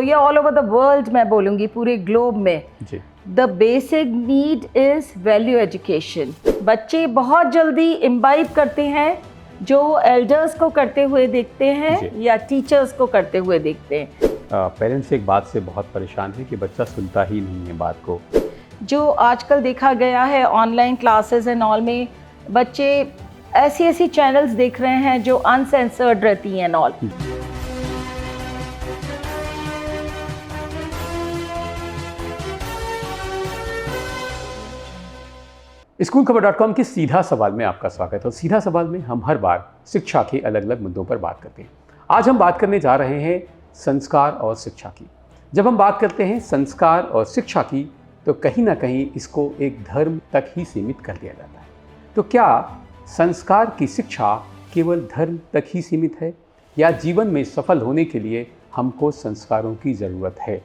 तो ये all over the world मैं बोलूँगी, पूरे ग्लोब में जी। The basic need is value education. बच्चे बहुत जल्दी इम्बाइब करते हैं जो एल्डर्स को करते हुए देखते हैं या टीचर्स को करते हुए देखते हैं। पेरेंट्स एक बात से बहुत परेशान है कि बच्चा सुनता ही नहीं है बात को। जो आजकल देखा गया है ऑनलाइन क्लासेस एंड ऑल में, बच्चे ऐसी चैनल्स देख रहे हैं जो अनसेंसर्ड रहती हैं ऑल। SchoolCover.com के सीधा सवाल में आपका स्वागत है। और सीधा सवाल में हम हर बार शिक्षा के अलग अलग मुद्दों पर बात करते हैं। आज हम बात करने जा रहे हैं संस्कार और शिक्षा की। जब हम बात करते हैं संस्कार और शिक्षा की तो कहीं ना कहीं इसको एक धर्म तक ही सीमित कर दिया जाता है। तो क्या संस्कार की शिक्षा केवल धर्म तक ही सीमित है या जीवन में सफल होने के लिए हमको संस्कारों की ज़रूरत है?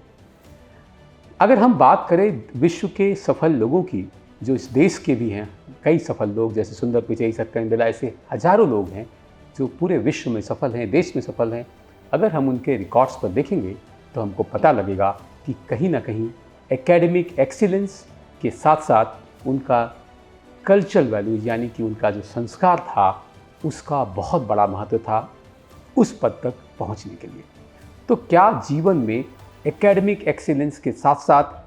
अगर हम बात करें विश्व के सफल लोगों की, जो इस देश के भी हैं, कई सफल लोग जैसे सुंदर पिचई, सत्येंद्र बिरला, ऐसे हजारों लोग हैं जो पूरे विश्व में सफल हैं, देश में सफल हैं। अगर हम उनके रिकॉर्ड्स पर देखेंगे तो हमको पता लगेगा कि कहीं ना कहीं एकेडमिक एक्सीलेंस के साथ साथ उनका कल्चरल वैल्यूज यानी कि उनका जो संस्कार था उसका बहुत बड़ा महत्व था उस पद तक पहुंचने के लिए। तो क्या जीवन में एकेडमिक एक्सीलेंस के साथ साथ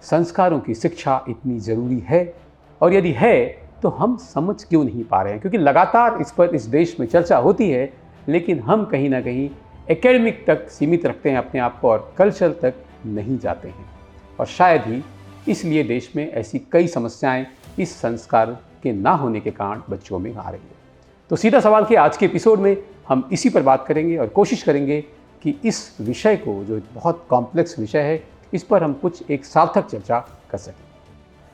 संस्कारों की शिक्षा इतनी ज़रूरी है? और यदि है तो हम समझ क्यों नहीं पा रहे हैं? क्योंकि लगातार इस पर इस देश में चर्चा होती है, लेकिन हम कहीं ना कहीं एकेडमिक तक सीमित रखते हैं अपने आप को और कल्चर तक नहीं जाते हैं। और शायद ही इसलिए देश में ऐसी कई समस्याएं इस संस्कार के ना होने के कारण बच्चों में आ रही है। तो सीधा सवाल के आज के एपिसोड में हम इसी पर बात करेंगे और कोशिश करेंगे कि इस विषय को, जो बहुत कॉम्प्लेक्स विषय है, इस पर हम कुछ एक सार्थक चर्चा कर सकें।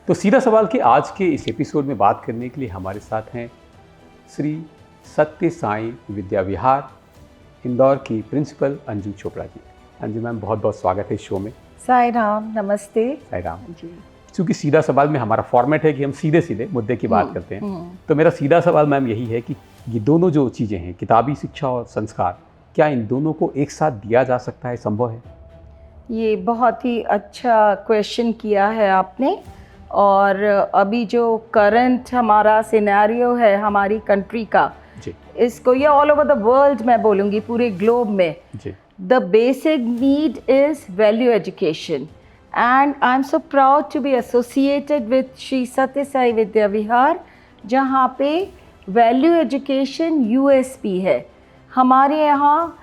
तो सीधा सवाल के आज के इस एपिसोड में बात करने के लिए हमारे साथ हैं श्री सत्य साई विद्या विहार, इंदौर की प्रिंसिपल अंजू चोपड़ा जी। अंजू मैम, बहुत बहुत स्वागत है इस शो में। साई राम, नमस्ते। साई राम जी। क्योंकि सीधा सवाल में हमारा फॉर्मेट है कि हम सीधे सीधे मुद्दे की बात करते हैं, तो मेरा सीधा सवाल मैम यही है कि ये दोनों जो चीज़ें हैं, किताबी शिक्षा और संस्कार, क्या इन दोनों को एक साथ दिया जा सकता है, संभव है? ये बहुत ही अच्छा क्वेश्चन किया है आपने। और अभी जो करंट हमारा सिनेरियो है हमारी कंट्री का, इसको ये ऑल ओवर द वर्ल्ड मैं बोलूँगी, पूरे ग्लोब में the basic need is value education. And I am so proud to be associated with Shri Sathya Sai Vidya Vihar, जहाँ पे वैल्यू एजुकेशन यूएसपी है। हमारे यहाँ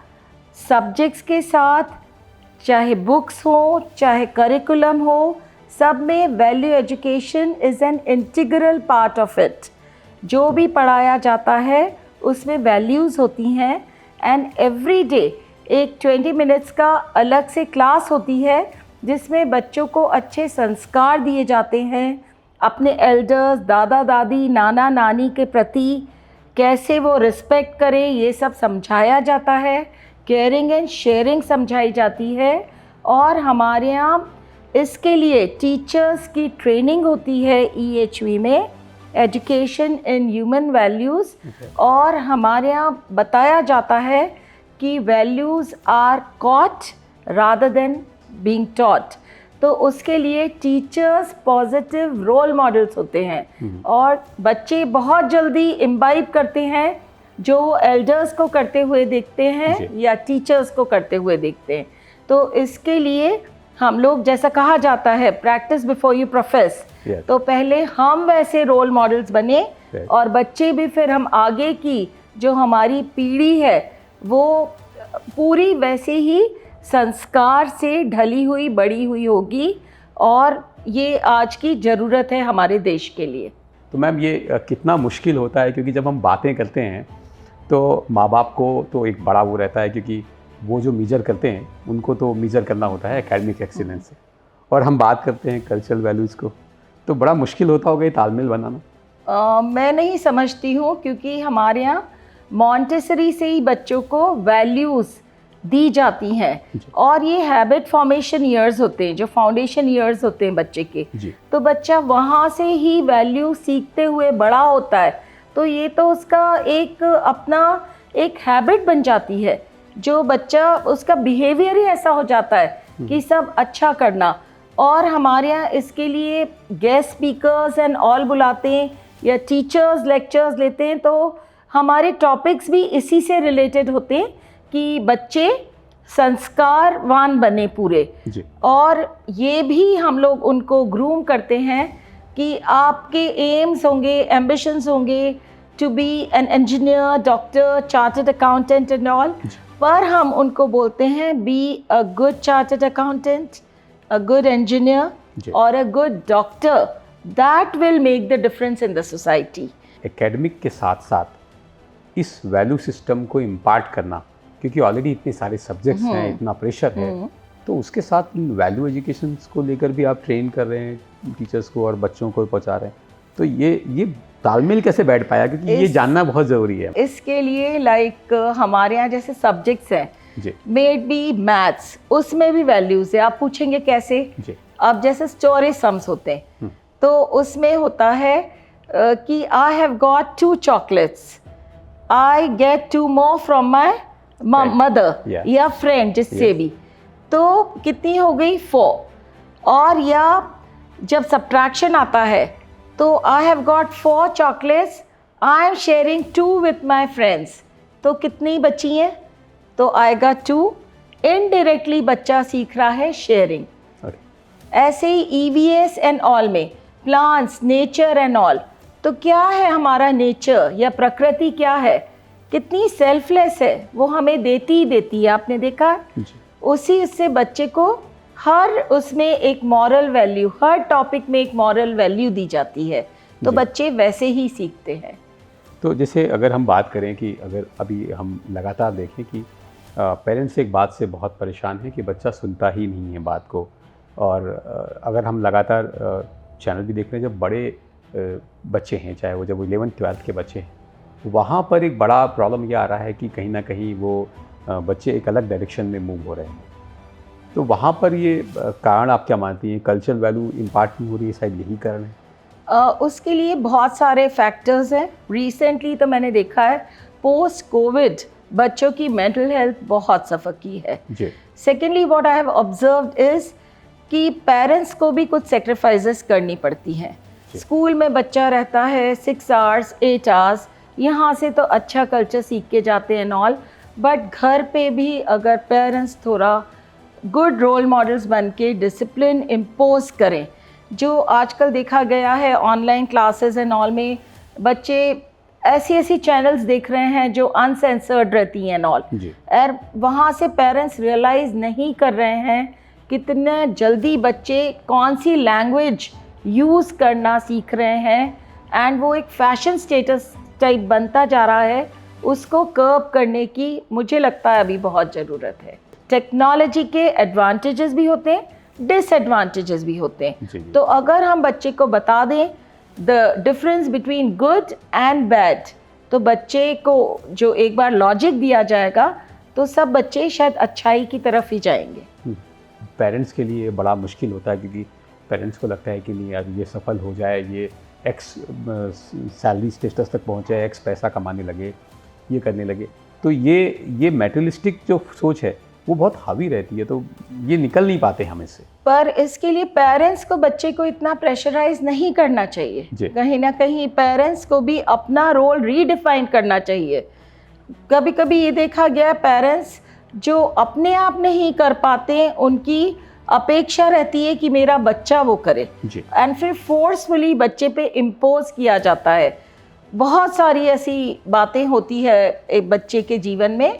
सब्जेक्ट्स के साथ, चाहे बुक्स हो चाहे करिकुलम हो, सब में value education is an integral part of it. जो भी पढ़ाया जाता है उसमें वैल्यूज़ होती हैं। एंड एवरी डे एक 20 मिनट्स का अलग से क्लास होती है जिसमें बच्चों को अच्छे संस्कार दिए जाते हैं, अपने एल्डर्स, दादा दादी, नाना नानी के प्रति कैसे वो रिस्पेक्ट करें, ये सब समझाया जाता है। केयरिंग एंड शेयरिंग समझाई जाती है। और हमारे यहाँ इसके लिए टीचर्स की ट्रेनिंग होती है EHV में, एजुकेशन इन ह्यूमन वैल्यूज़। और हमारे यहाँ बताया जाता है कि values are caught rather than being taught. तो उसके लिए टीचर्स पॉजिटिव रोल मॉडल्स होते हैं और बच्चे बहुत जल्दी इम्बाइब करते हैं जो एल्डर्स को करते हुए देखते हैं या टीचर्स को करते हुए देखते हैं। तो इसके लिए हम लोग, जैसा कहा जाता है, प्रैक्टिस बिफोर यू प्रोफेस। तो पहले हम वैसे रोल मॉडल्स बने और बच्चे भी फिर हम आगे की जो हमारी पीढ़ी है वो पूरी वैसे ही संस्कार से ढली हुई बड़ी हुई होगी। और ये आज की ज़रूरत है हमारे देश के लिए। तो मैम, ये कितना मुश्किल होता है, क्योंकि जब हम बातें करते हैं तो माँ बाप को तो एक बड़ा वो रहता है, क्योंकि वो जो मेजर करते हैं उनको तो मेजर करना होता है एकेडमिक एक्सीलेंस से, और हम बात करते हैं कल्चरल वैल्यूज़ को, तो बड़ा मुश्किल होता होगा ये तालमेल बनाना। मैं नहीं समझती हूँ, क्योंकि हमारे यहाँ मॉन्टेसरी से ही बच्चों को वैल्यूज़ दी जाती हैं। और ये हैबिट फॉर्मेशन ईयर्स होते हैं, जो फाउंडेशन ईयर्स होते हैं बच्चे के। तो बच्चा वहाँ से ही वैल्यू सीखते हुए बड़ा होता है। तो ये तो उसका एक अपना एक हैबिट बन जाती है जो बच्चा उसका बिहेवियर ही ऐसा हो जाता है कि सब अच्छा करना। और हमारे यहाँ इसके लिए गेस्ट स्पीकर्स एंड ऑल बुलाते हैं या टीचर्स लेक्चर्स लेते हैं, तो हमारे टॉपिक्स भी इसी से रिलेटेड होते हैं कि बच्चे संस्कारवान बने पूरे जी। और ये भी हम लोग उनको ग्रूम करते हैं कि आपके एम्स होंगे, एम्बिशंस होंगे to be an engineer, doctor, chartered accountant and all, पर हम उनको बोलते हैं be a good chartered accountant, a good engineer और a good doctor, that will make the difference in the society. Academic के साथ साथ इस वैल्यू सिस्टम को इम्पार्ट करना, क्योंकि ऑलरेडी इतने सारे सब्जेक्ट्स हैं, इतना प्रेशर है, तो उसके साथ वैल्यू एजुकेशन को लेकर भी आप ट्रेन कर रहे हैं टीचर्स को और बच्चों को पहुंचा रहे हैं, तो ये तालमेल कैसे बैठ पाया, क्योंकि ये जानना बहुत ज़रूरी है। इसके लिए लाइक हमारे यहाँ जैसे सब्जेक्ट्स हैं जी, मेड बी मैथ्स, उसमें भी वैल्यूज़ है। आप पूछेंगे कैसे जी। अब जैसे स्टोरी सम्स होते हैं तो उसमें होता है कि I have got 2 chocolates, I get 2 more from my mother या फ्रेंड, जिससे भी, तो कितनी हो गई 4। और या जब सब्ट्रैक्शन आता है तो I have got 4 chocolates, I am sharing 2 with my friends, तो कितनी बची हैं, तो आएगा 2। इनडायरेक्टली बच्चा सीख रहा है शेयरिंग। ऐसे ही EVS एंड ऑल में प्लांट्स, नेचर एंड ऑल, तो क्या है हमारा नेचर या प्रकृति क्या है, कितनी सेल्फलेस है, वो हमें देती ही देती है, आपने देखा। उसी से बच्चे को हर उसमें एक मॉरल वैल्यू, हर टॉपिक में एक मॉरल वैल्यू दी जाती है, तो बच्चे वैसे ही सीखते हैं। तो जैसे अगर हम बात करें कि अगर अभी हम लगातार देखें कि पेरेंट्स एक बात से बहुत परेशान है कि बच्चा सुनता ही नहीं है बात को, और अगर हम लगातार चैनल भी देख रहे हैं, जब बड़े बच्चे हैं, चाहे वो जब 11th-12th के बच्चे हैं, वहाँ पर एक बड़ा प्रॉब्लम ये आ रहा है कि कहीं ना कहीं वो बच्चे एक अलग डायरेक्शन में मूव हो रहे हैं। तो वहाँ पर ये कारण आप क्या मानती हैं, कल्चरल वैल्यू इम्पार्ट नहीं हो रही है, शायद यही कारण है? उसके लिए बहुत सारे फैक्टर्स हैं। रिसेंटली तो मैंने देखा है पोस्ट कोविड बच्चों की मेंटल हेल्थ बहुत सफ़र की है। Secondly what I have observed is कि पेरेंट्स को भी कुछ सेक्रीफाइसेस करनी पड़ती हैं। स्कूल में बच्चा रहता है 6 आवर्स 8 आवर्स, यहाँ से तो अच्छा कल्चर सीख के जाते हैं ऑल, बट घर पे भी अगर पेरेंट्स थोड़ा गुड रोल मॉडल्स बन के डिसिप्लिन इम्पोज करें, जो आजकल देखा गया है ऑनलाइन क्लासेस एंड ऑल में बच्चे ऐसी चैनल्स देख रहे हैं जो अनसेंसर्ड रहती हैं ऑल, और वहाँ से पेरेंट्स रियलाइज़ नहीं कर रहे हैं कितने जल्दी बच्चे कौन सी लैंग्वेज यूज़ करना सीख रहे हैं, एंड वो एक फैशन स्टेटस टाइप बनता जा रहा है। उसको कर्ब करने की मुझे लगता है अभी बहुत ज़रूरत है। टेक्नोलॉजी के एडवांटेजेस भी होते हैं, डिसएडवांटेजेस भी होते हैं, तो अगर हम बच्चे को बता दें the difference between good and bad, तो बच्चे को जो एक बार लॉजिक दिया जाएगा तो सब बच्चे शायद अच्छाई की तरफ ही जाएंगे। पेरेंट्स के लिए बड़ा मुश्किल होता है, क्योंकि पेरेंट्स को लगता है कि नहीं यार ये सफल हो जाए, ये एक्स सैलरी स्टेटस तक पहुँचे, एक्स पैसा कमाने लगे, ये करने लगे, तो ये मेटेरियलिस्टिक जो सोच है वो बहुत हावी रहती है, तो ये निकल नहीं पाते हम इससे। पर इसके लिए पेरेंट्स को बच्चे को इतना प्रेशराइज नहीं करना चाहिए। कहीं ना कहीं पेरेंट्स को भी अपना रोल रीडिफाइन करना चाहिए। कभी कभी ये देखा गया पेरेंट्स जो अपने आप नहीं कर पाते, उनकी अपेक्षा रहती है कि मेरा बच्चा वो करे, एंड फिर फोर्सफुली बच्चे पे इम्पोज किया जाता है। बहुत सारी ऐसी बातें होती है एक बच्चे के जीवन में,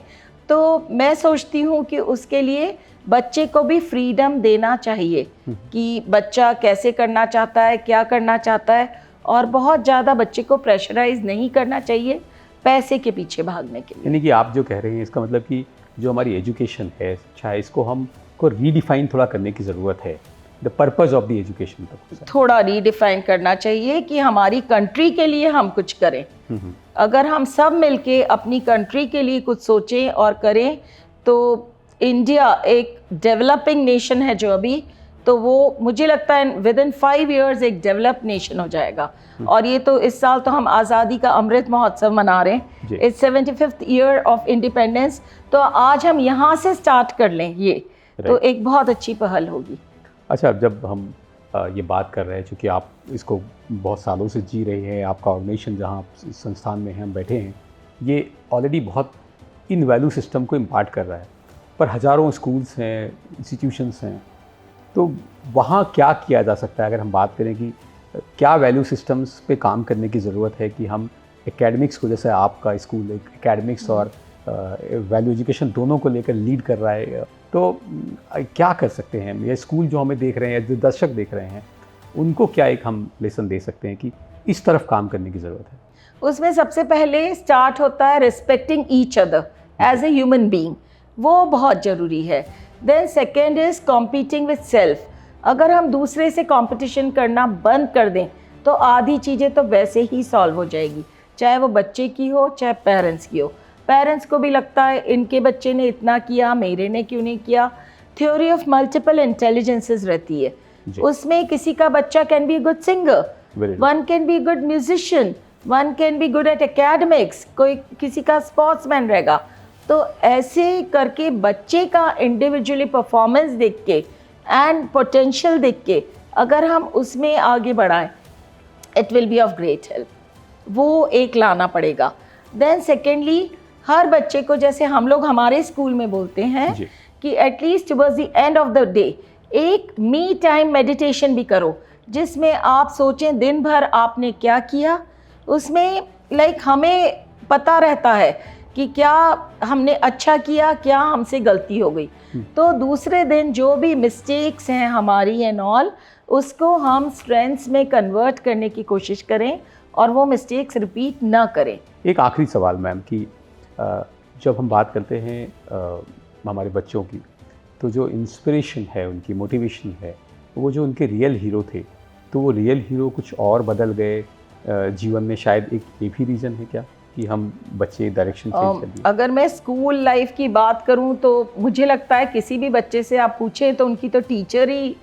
तो मैं सोचती हूँ कि उसके लिए बच्चे को भी फ्रीडम देना चाहिए कि बच्चा कैसे करना चाहता है, क्या करना चाहता है, और बहुत ज़्यादा बच्चे को प्रेशराइज नहीं करना चाहिए पैसे के पीछे भागने के लिए। यानी कि आप जो कह रहे हैं इसका मतलब कि जो हमारी एजुकेशन है, अच्छा, इसको हमको रीडिफाइन थोड़ा करने की ज़रूरत है, the purpose of the education थोड़ा रीडिफाइन करना चाहिए कि हमारी कंट्री के लिए हम कुछ करें। अगर हम सब मिलके अपनी कंट्री के लिए कुछ सोचें और करें, तो इंडिया एक डेवलपिंग नेशन है जो अभी, तो वो मुझे लगता है विद इन 5 years एक डेवलप नेशन हो जाएगा। और ये तो इस साल तो हम आज़ादी का अमृत महोत्सव मना रहे हैं, it's 75th year of independence, तो आज हम यहाँ से स्टार्ट कर लें ये तो एक बहुत अच्छी पहल होगी। अच्छा, जब हम ये बात कर रहे हैं, चूँकि आप इसको बहुत सालों से जी रही है, आपका ऑर्गेनाइजेशन जहाँ आप इस संस्थान में हैं, हम बैठे हैं, ये ऑलरेडी बहुत इन वैल्यू सिस्टम को इम्पार्ट कर रहा है, पर हज़ारों स्कूल्स हैं, इंस्टीट्यूशंस हैं, तो वहाँ क्या किया जा सकता है? अगर हम बात करें कि क्या वैल्यू सिस्टम्स पे काम करने की ज़रूरत है कि हम एकेडमिक्स को, जैसे आपका स्कूल एक एकेडमिक्स और वैल्यू एजुकेशन दोनों को लेकर लीड कर रहा है, तो क्या कर सकते हैं? ये स्कूल जो हमें देख रहे हैं, जो दर्शक देख रहे हैं, उनको क्या एक हम लेसन दे सकते हैं कि इस तरफ काम करने की ज़रूरत है? उसमें सबसे पहले स्टार्ट होता है respecting each other as a human being, वो बहुत ज़रूरी है। Then second is competing with self. अगर हम दूसरे से कंपटीशन करना बंद कर दें तो आधी चीज़ें तो वैसे ही सॉल्व हो जाएगी, चाहे वो बच्चे की हो चाहे पेरेंट्स की हो। पेरेंट्स को भी लगता है इनके बच्चे ने इतना किया, मेरे ने क्यों नहीं किया। थ्योरी ऑफ मल्टीपल इंटेलिजेंसेस रहती है, उसमें किसी का बच्चा can be good singer, one can be good musician, one can be good at academics, कोई किसी का स्पोर्ट्समैन रहेगा। तो ऐसे करके बच्चे का इंडिविजुअली परफॉर्मेंस देख के एंड पोटेंशियल देख के अगर हम उसमें आगे बढ़ाएं, it will be of great help. वो एक लाना पड़ेगा। देन सेकेंडली, हर बच्चे को, जैसे हम लोग हमारे स्कूल में बोलते हैं कि at least towards the end of the day एक मी टाइम मेडिटेशन भी करो, जिसमें आप सोचें दिन भर आपने क्या किया। उसमें हमें पता रहता है कि क्या हमने अच्छा किया, क्या हमसे गलती हो गई, तो दूसरे दिन जो भी मिस्टेक्स हैं हमारी एंड ऑल, उसको हम स्ट्रेंथ्स में कन्वर्ट करने की कोशिश करें और वो मिस्टेक्स रिपीट ना करें। एक आखिरी सवाल मैम कि जब हम बात करते हैं हमारे बच्चों की, तो जो इंस्पिरेशन है, उनकी मोटिवेशन है, वो जो उनके रियल हीरो थे, तो वो रियल हीरो कुछ और बदल गए जीवन में, शायद एक ये भी रीज़न है क्या कि हम बच्चे डायरेक्शन चेंज कर दिए? अगर मैं स्कूल लाइफ की बात करूं तो मुझे लगता है किसी भी बच्चे से आप पूछें तो उनकी तो टीचर ही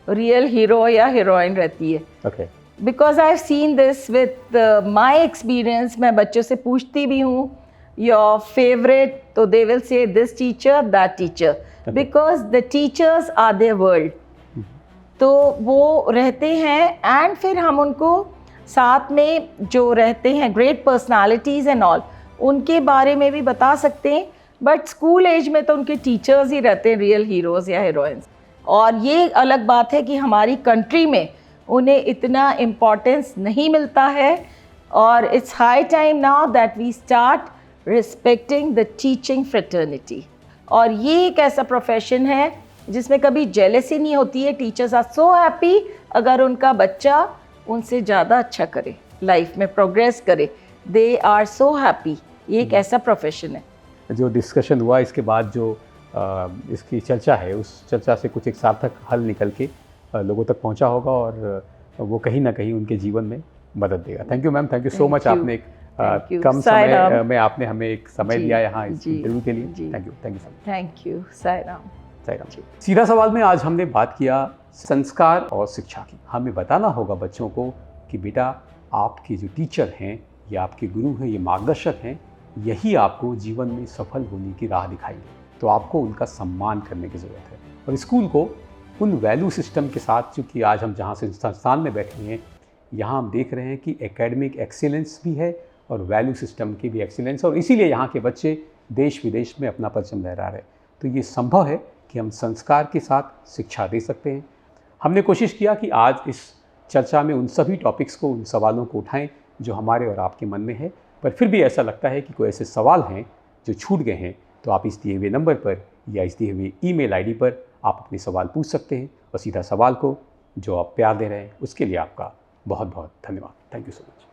रियल हीरो या हीरोइन रहती है। Okay, because I have seen this with my experience. मैं बच्चों से पूछती भी हूँ योर फेवरेट, तो they will say this teacher, that teacher, because the teachers are their world. तो वो रहते हैं एंड फिर हम उनको साथ में जो रहते हैं ग्रेट पर्सनालिटीज़ एंड ऑल, उनके बारे में भी बता सकते हैं, बट स्कूल एज में तो उनके टीचर्स ही रहते हैं रियल हीरोज़ या हीरोइंस। और ये अलग बात है कि हमारी कंट्री में उन्हें इतना इम्पोर्टेंस नहीं मिलता है, और it's high time now that we start respecting the teaching fraternity. और ये एक ऐसा प्रोफेशन है जिसमें कभी जेलसी नहीं होती है। टीचर्स आर सो हैप्पी अगर उनका बच्चा उनसे ज़्यादा अच्छा करे, लाइफ में प्रोग्रेस करे, दे आर सो हैप्पी। ये एक ऐसा प्रोफेशन है। जो डिस्कशन हुआ इसके बाद जो इसकी चर्चा है, उस चर्चा से कुछ एक सार्थक हल निकल के लोगों तक पहुंचा होगा और वो कहीं ना कहीं उनके जीवन में मदद देगा। Thank you ma'am, thank you so much. आपने एक कम समय में आपने हमें एक समय दिया यहाँ इस इंटरव्यू के लिए। Thank you, thank you so much. Thank you. Sai Ram. Sai Ram. सीधा सवाल में आज हमने बात किया संस्कार और शिक्षा की। हमें बताना होगा बच्चों को कि बेटा, आपके जो टीचर हैं, ये आपके गुरु हैं, ये मार्गदर्शक हैं, यही आपको जीवन में सफल होने की राह दिखाएंगे, तो आपको उनका सम्मान करने की ज़रूरत है। और स्कूल को उन वैल्यू सिस्टम के साथ, चूँकि आज हम जहाँ से संस्थान में बैठे हैं, यहाँ हम देख रहे हैं कि एकेडमिक एक्सीलेंस भी है और वैल्यू सिस्टम की भी एक्सीलेंस, और इसीलिए यहाँ के बच्चे देश विदेश में अपना परचम लहरा रहे हैं। तो ये संभव है कि हम संस्कार के साथ शिक्षा दे सकते हैं। हमने कोशिश किया कि आज इस चर्चा में उन सभी टॉपिक्स को, उन सवालों को उठाएं जो हमारे और आपके मन में है, पर फिर भी ऐसा लगता है कि कोई ऐसे सवाल हैं जो छूट गए हैं, तो आप इस दिए हुए नंबर पर या इस दिए हुए ईमेल आईडी पर आप अपने सवाल पूछ सकते हैं। और सीधा सवाल को जो आप प्यार दे रहे हैं, उसके लिए आपका बहुत बहुत धन्यवाद। Thank you so much.